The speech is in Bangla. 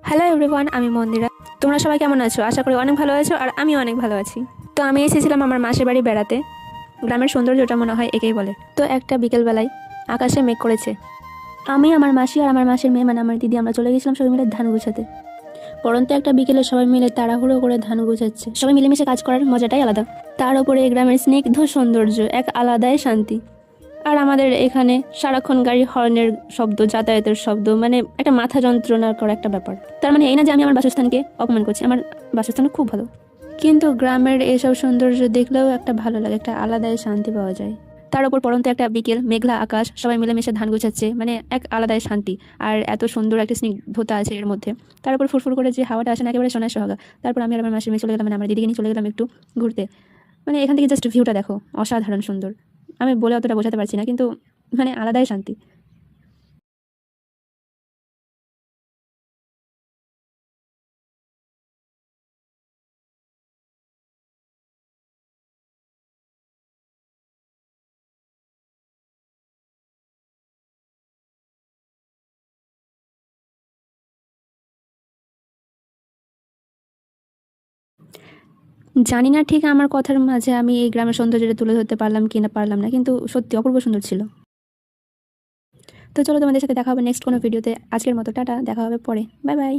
হ্যালো এভরিওয়ান, আমি মন্দিরা। তোমরা সবাই কেমন আছো? আশা করি অনেক ভালো আছো, আর আমিও অনেক ভালো আছি। তো আমি এসেছিলাম আমার মাসির বাড়ি বেড়াতে। গ্রামের সৌন্দর্যটা মনে হয় একেই বলে। তো একটা বিকেলবেলায় আকাশে মেঘ করেছে। আমি, আমার মাসি আর আমার মাসির মেয়ে মানে আমার দিদি, আমরা চলে গেছিলাম সবাই মিলে ধান গুছাতে। পরন্ত একটা বিকেলে সবাই মিলে তাড়াহুড়ো করে ধান গুছাচ্ছে। সবাই মিলেমিশে কাজ করার মজাটাই আলাদা। তার উপরে এই গ্রামের স্নিগ্ধ সৌন্দর্য এক আলাদাই শান্তি। আর আমাদের এখানে সারাক্ষণ গাড়ি হর্নের শব্দ, যাতায়াতের শব্দ, মানে একটা মাথা যন্ত্রণার করা একটা ব্যাপার। তার মানে এই না যে আমি আমার বাসস্থানকে অপমান করছি, আমার বাসস্থান খুব ভালো। কিন্তু গ্রামের এসব সৌন্দর্য দেখলেও একটা ভালো লাগে, একটা আলাদাই শান্তি পাওয়া যায়। তার উপর পরন্ত একটা বিকেল, মেঘলা আকাশ, সবাই মিলেমিশে ধান গুছাচ্ছে, মানে এক আলাদাই শান্তি। আর এত সুন্দর একটা স্নিগ্ধতা আছে এর মধ্যে। তার উপর ফুরফুর করে যে হাওয়াটা আসে না, একেবারে সোনায় সোহাগা। তারপর আমি আর আমার মাসির মেয়ে চলে গেলাম, মানে আমার দিদিকে নিয়ে চলে গেলাম একটু ঘুরতে। মানে এখান থেকে জাস্ট ভিউটা দেখো, অসাধারণ সুন্দর। আমি বলে অতটা বোঝাতে পারছি না, কিন্তু মানে আলাদাই শান্তি। জানি না ঠিক আমার কথার মাঝে আমি এই গ্রামের সৌন্দর্যটা তুলে ধরতে পারলাম কি না পারলাম না, কিন্তু সত্যি অপূর্ব সুন্দর ছিল। তো চলো, তোমাদের সাথে দেখা হবে নেক্সট কোনো ভিডিওতে। আজকের মতো টাটা, দেখা হবে পরে। Bye bye.